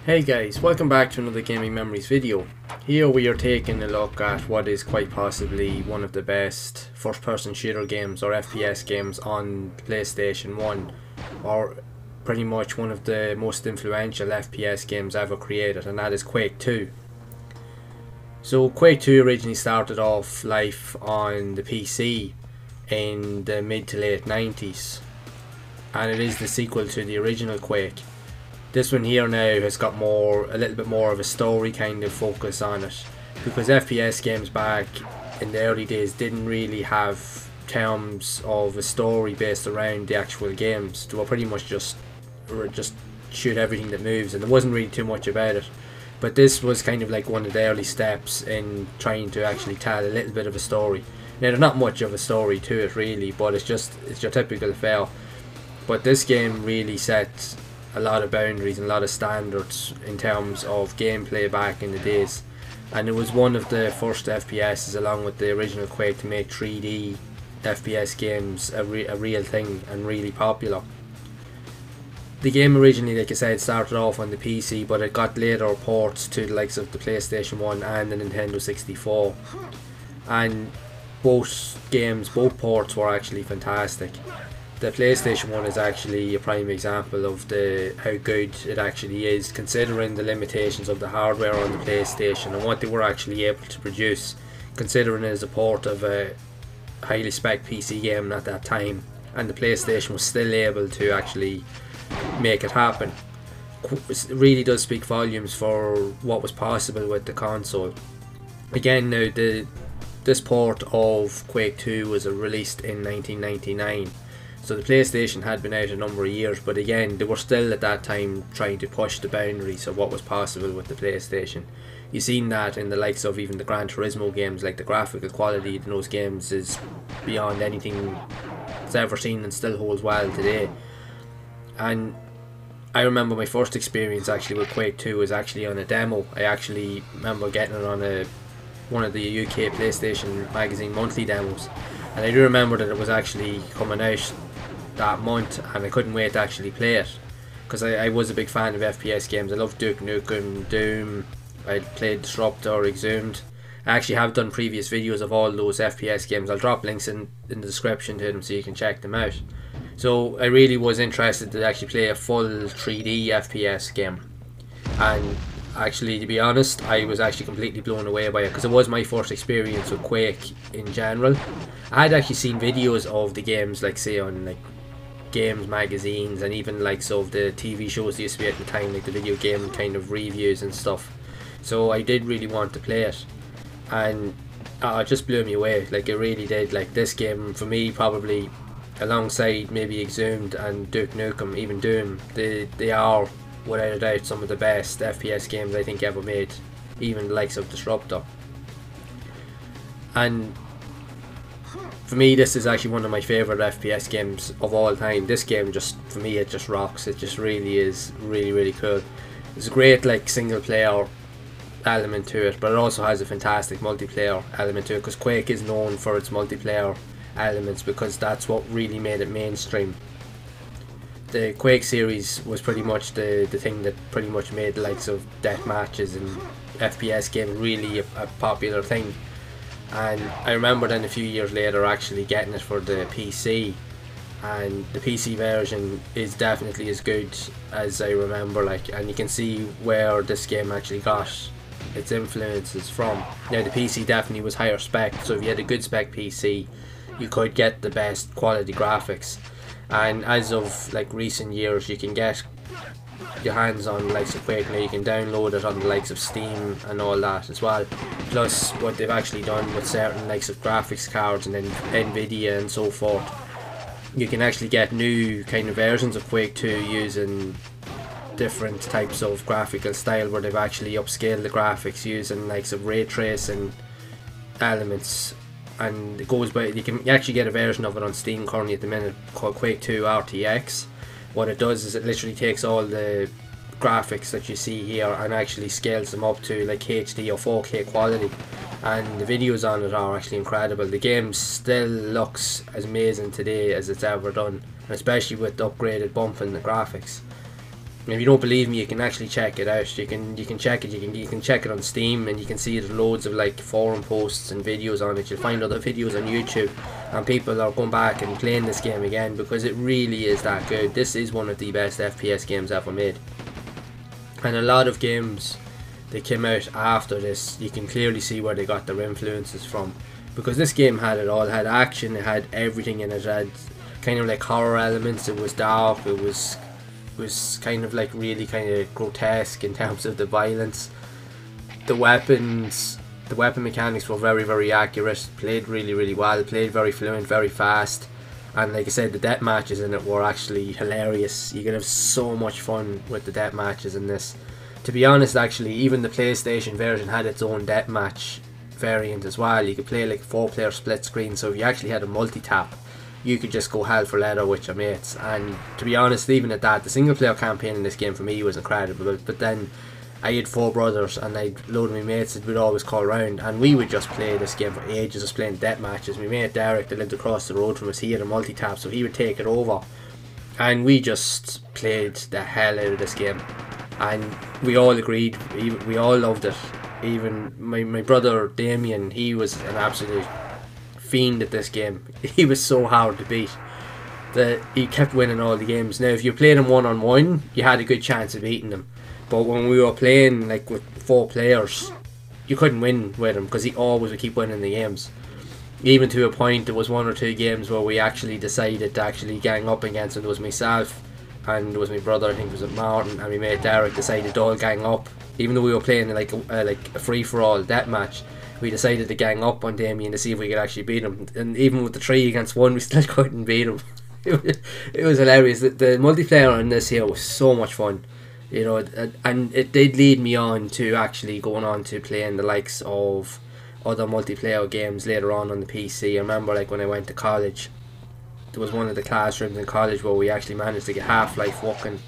Hey guys, welcome back to another Gaming Memories video. Here we are taking a look at what is quite possibly one of the best first person shooter games or FPS games on PlayStation 1, or pretty much one of the most influential FPS games ever created, and that is Quake 2. So Quake 2 originally started off life on the PC in the mid to late 90s, and it is the sequel to the original Quake. This one here now has got a little bit more of a story kind of focus on it, because FPS games back in the early days didn't really have terms of a story based around the actual games. They were pretty much just shoot everything that moves, and there wasn't really too much about it. But this was kind of like one of the early steps in trying to actually tell a little bit of a story. Now there's not much of a story to it really, but it's your typical fare. But this game really set a lot of boundaries and a lot of standards in terms of gameplay back in the days, and it was one of the first FPSs, along with the original Quake, to make 3D FPS games a real thing and really popular. The game originally, like I said, started off on the PC, but it got later ports to the likes of the PlayStation 1 and the Nintendo 64, and both ports were actually fantastic. The PlayStation 1 is actually a prime example of how good it actually is, considering the limitations of the hardware on the PlayStation and what they were actually able to produce, considering it is a port of a highly spec PC game at that time, and the PlayStation was still able to actually make it happen. It really does speak volumes for what was possible with the console. Again, now this port of Quake 2 was released in 1999. So the PlayStation had been out a number of years, but again, they were still at that time trying to push the boundaries of what was possible with the PlayStation. You've seen that in the likes of even the Gran Turismo games. Like, the graphical quality in those games is beyond anything it's ever seen and still holds well today. And I remember my first experience actually with Quake 2 was actually on a demo. I actually remember getting it on one of the UK PlayStation magazine monthly demos, and I do remember that it was actually coming out that month, and I couldn't wait to actually play it, because I was a big fan of FPS games. I loved Duke Nukem, Doom, I played Disruptor, Exhumed. I actually have done previous videos of all those FPS games. I'll drop links in the description to them so you can check them out. So I really was interested to actually play a full 3D FPS game, and actually, to be honest, I was actually completely blown away by it, because it was my first experience with Quake in general. I had actually seen videos of the games, like say on like games magazines, and even like of the TV shows that used to be at the time, like the video game kind of reviews and stuff. So I did really want to play it, and it just blew me away. Like, it really did. Like, this game for me, probably alongside maybe Exhumed and Duke Nukem, even Doom, they are without a doubt some of the best FPS games I think ever made, even the likes of Disruptor. And for me, this is actually one of my favourite FPS games of all time. This game just, for me, it just rocks. It just really is really cool. There's a great like single player element to it, but it also has a fantastic multiplayer element to it, because Quake is known for its multiplayer elements, because that's what really made it mainstream. The Quake series was pretty much the thing that pretty much made the likes of death matches and FPS games really a popular thing. And I remember then a few years later actually getting it for the PC, and the PC version is definitely as good as I remember, like, and you can see where this game actually got its influences from. Now, the PC definitely was higher spec, so if you had a good spec PC you could get the best quality graphics. And as of like recent years, you can get your hands on the likes of Quake now. You can download it on the likes of Steam and all that as well. Plus, what they've actually done with certain likes of graphics cards and then Nvidia and so forth, you can actually get new kind of versions of Quake 2 using different types of graphical style, where they've actually upscaled the graphics using likes of ray tracing elements. And it goes by, you can actually get a version of it on Steam currently at the minute called Quake 2 RTX. What it does is it literally takes all the graphics that you see here and actually scales them up to like HD or 4K quality, and the videos on it are actually incredible. The game still looks as amazing today as it's ever done, especially with the upgraded bump in the graphics. If you don't believe me, you can actually check it out. You can check it. You can check it on Steam, and you can see there's loads of like forum posts and videos on it. You'll find other videos on YouTube, and people are going back and playing this game again because it really is that good. This is one of the best FPS games ever made. And a lot of games that came out after this, you can clearly see where they got their influences from, because this game had it all. It had action, it had everything in it. It had kind of like horror elements. It was dark. It was kind of like really kind of grotesque in terms of the violence. The weapon mechanics were very, very accurate, played really, really well, played very fluent, very fast, and like I said, the death matches in it were actually hilarious. You could have so much fun with the death matches in this. To be honest, actually, even the PlayStation version had its own death match variant as well. You could play like 4-player split screen, so if you actually had a multi-tap, you could just go hell for leather with your mates. And to be honest, even at that, the single player campaign in this game for me was incredible. But then I had 4 brothers and I had a load of my mates that would always call around, and we would just play this game for ages, just playing death matches. My mate Derek, that lived across the road from us, he had a multi-tap, so he would take it over, and we just played the hell out of this game, and we all agreed, we all loved it. Even my brother Damien, he was an absolute fiend at this game. He was so hard to beat that he kept winning all the games. Now if you played him one-on-one, you had a good chance of beating him, but when we were playing like with 4 players, you couldn't win with him because he always would keep winning the games. Even to a point, there was 1 or 2 games where we actually decided to actually gang up against him. There was myself and there was my brother, I think it was Martin, and my mate Derek decided to all gang up. Even though we were playing like a free-for-all death match, we decided to gang up on Damien to see if we could actually beat him. And even with the 3 against 1, we still couldn't beat him. It was hilarious. The multiplayer in this here was so much fun, you know, and it did lead me on to actually going on to playing the likes of other multiplayer games later on the PC. I remember like when I went to college, there was one of the classrooms in college where we actually managed to get Half-Life working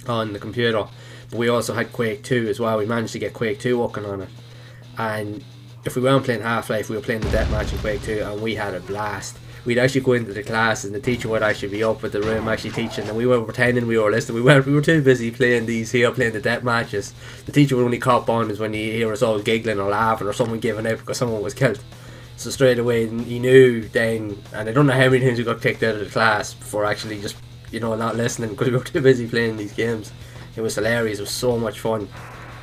on the computer. But we also had Quake 2 as well. We managed to get Quake 2 working on it. And if we weren't playing Half-Life, we were playing the deathmatch in Quake 2, and we had a blast. We'd actually go into the class and the teacher would actually be up at the room actually teaching, and we were pretending we were listening. We were too busy playing the death matches. The teacher would only cop on is when he hear us all giggling or laughing or someone giving out because someone was killed. So straight away he knew then, and I don't know how many times we got kicked out of the class for actually just, you know, not listening because we were too busy playing these games. It was hilarious. It was so much fun.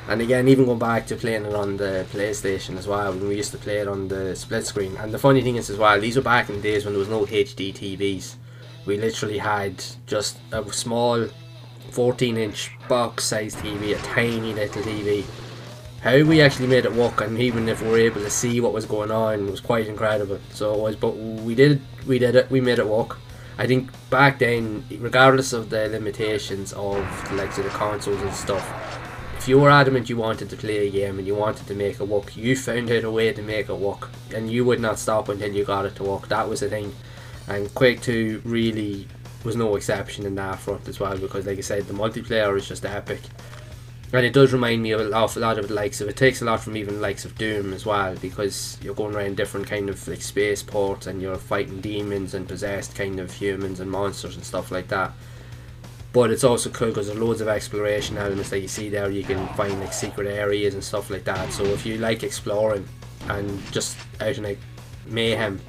And again, even going back to playing it on the PlayStation as well, when we used to play it on the split screen. And the funny thing is as well, these were back in the days when there was no HD TVs. We literally had just a small 14-inch box size TV, a tiny little TV. How we actually made it work, and even if we were able to see what was going on, was quite incredible. So it was, but we did it, we made it work. I think back then, regardless of the limitations of the likes of the consoles and stuff, if you were adamant you wanted to play a game and you wanted to make it work, you found out a way to make it work, and you would not stop until you got it to work. That was the thing. And Quake 2 really was no exception in that front as well, because like I said, the multiplayer is just epic. And it does remind me of an awful lot of the likes of, it takes a lot from even the likes of Doom as well, because you're going around different kind of like spaceports and you're fighting demons and possessed kind of humans and monsters and stuff like that. But it's also cool because there's loads of exploration elements that you see there. You can find like secret areas and stuff like that. So if you like exploring and just out and like mayhem,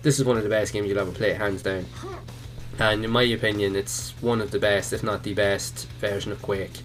this is one of the best games you'll ever play, hands down. And in my opinion, it's one of the best, if not the best, version of Quake.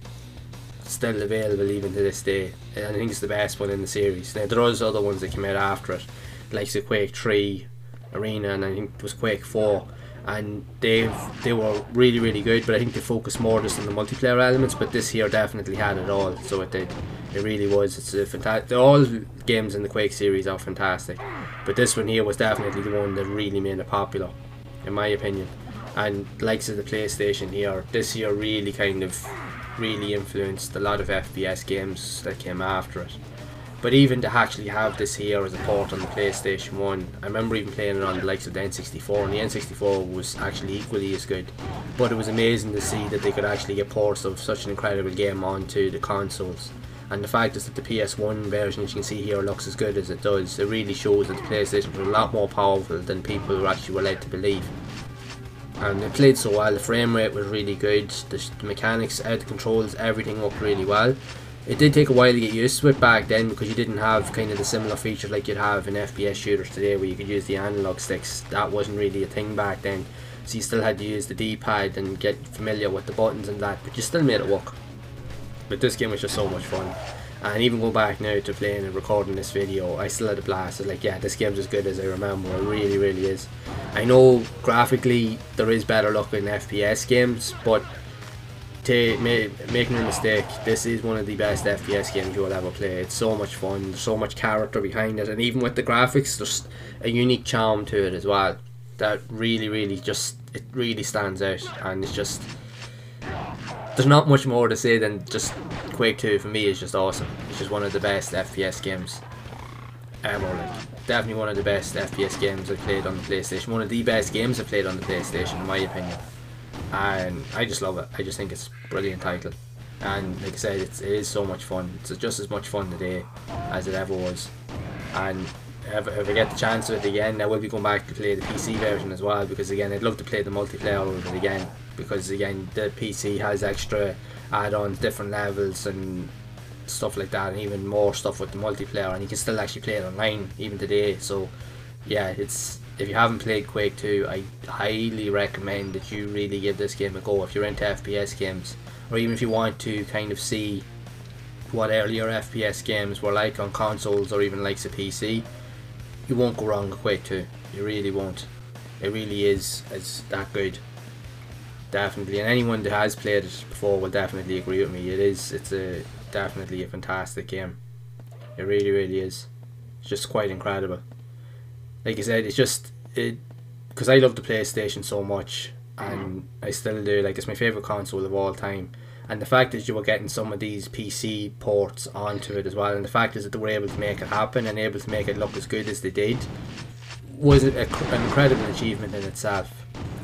Still available even to this day. I think it's the best one in the series. Now there are other ones that came out after it, like the Quake 3 Arena, and I think it was Quake 4, and they were really, really good, but I think they focused more just on the multiplayer elements. But this here definitely had it all, so it did. It really was. It's a fantastic. All games in the Quake series are fantastic, but this one here was definitely the one that really made it popular, in my opinion. And likes of the PlayStation here, this here really kind of really influenced a lot of FPS games that came after it. But even to actually have this here as a port on the PlayStation 1, I remember even playing it on the likes of the N64, and the N64 was actually equally as good. But it was amazing to see that they could actually get ports of such an incredible game onto the consoles. And the fact is that the PS1 version, as you can see here, looks as good as it does. It really shows that the PlayStation was a lot more powerful than people actually were led to believe. and it played so well. The frame rate was really good, the mechanics, the controls, everything worked really well. It did take a while to get used to it back then, because you didn't have kind of the similar features like you'd have in FPS shooters today, where you could use the analog sticks. That wasn't really a thing back then, so you still had to use the D-pad and get familiar with the buttons and that, but you still made it work. But this game was just so much fun, and even go back now to playing and recording this video, I still had a blast. I was like, yeah, this game's as good as I remember. It really, really is. I know graphically there is better luck in FPS games, but make no mistake, this is one of the best FPS games you will ever play. It's so much fun, there's so much character behind it, and even with the graphics, there's a unique charm to it as well that really, really just, it really stands out. And it's just, there's not much more to say than just Quake 2 for me is just awesome. It's just one of the best FPS games ever. Like, definitely one of the best FPS games I've played on the PlayStation. One of the best games I've played on the PlayStation, in my opinion. And I just love it. I just think it's a brilliant title. And like I said, it is so much fun. It's just as much fun today as it ever was. And if I get the chance of it again, I will be going back to play the PC version as well, because again, I'd love to play the multiplayer with it again, because again, the PC has extra add-ons, different levels and stuff like that, and even more stuff with the multiplayer, and you can still actually play it online even today. So yeah, it's, if you haven't played Quake 2, I highly recommend that you really give this game a go if you're into FPS games, or even if you want to kind of see what earlier FPS games were like on consoles or even likes a PC. You won't go wrong with Quake 2. You really won't. It really is that good. Definitely, and anyone that has played it before will definitely agree with me. It's definitely a fantastic game. It really, really is. It's just quite incredible. Like I said, it's just, because I love the PlayStation so much, and I still do. Like, it's my favourite console of all time. And the fact is you were getting some of these PC ports onto it as well, and the fact is that they were able to make it happen and able to make it look as good as they did, was an incredible achievement in itself.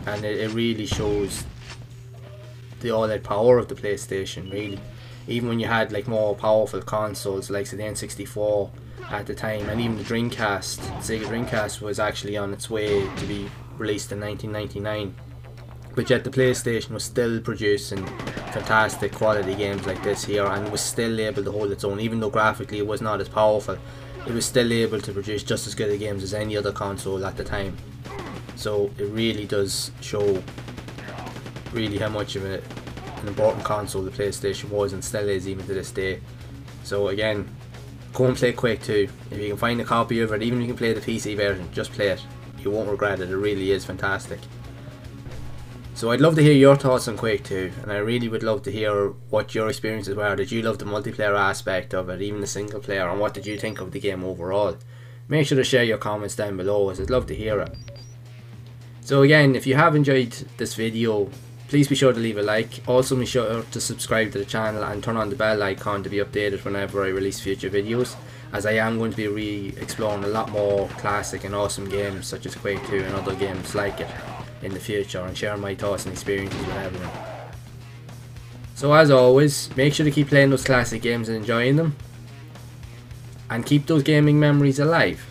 And it really shows the all-out power of the PlayStation, really. Even when you had like more powerful consoles like the N64 at the time, and even the Dreamcast, Sega Dreamcast was actually on its way to be released in 1999. But yet the PlayStation was still producing fantastic quality games like this here, and was still able to hold its own. Even though graphically it was not as powerful, it was still able to produce just as good a games as any other console at the time. So it really does show really how much of an important console the PlayStation was and still is even to this day. So again, go and play Quake 2. If you can find a copy of it, even if you can play the PC version, just play it. You won't regret it. It really is fantastic. So I'd love to hear your thoughts on Quake 2, and I really would love to hear what your experiences were. Did you love the multiplayer aspect of it, even the single player, and what did you think of the game overall? Make sure to share your comments down below, as I'd love to hear it. So again, if you have enjoyed this video, please be sure to leave a like. Also be sure to subscribe to the channel and turn on the bell icon to be updated whenever I release future videos, as I am going to be re-exploring a lot more classic and awesome games such as Quake 2 and other games like it in the future, and sharing my thoughts and experiences with everyone. So as always, make sure to keep playing those classic games and enjoying them, and keep those gaming memories alive.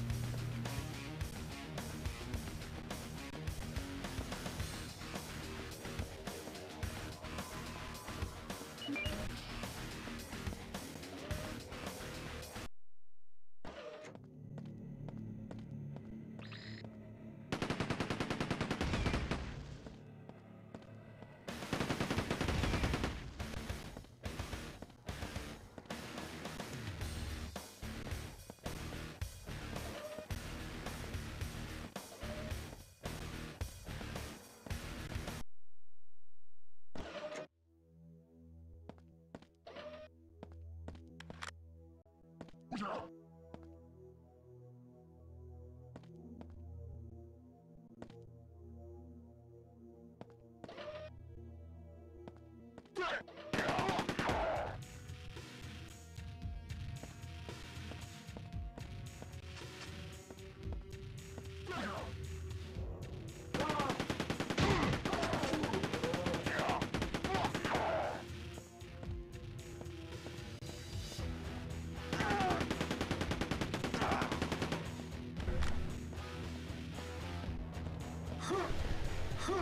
Huh.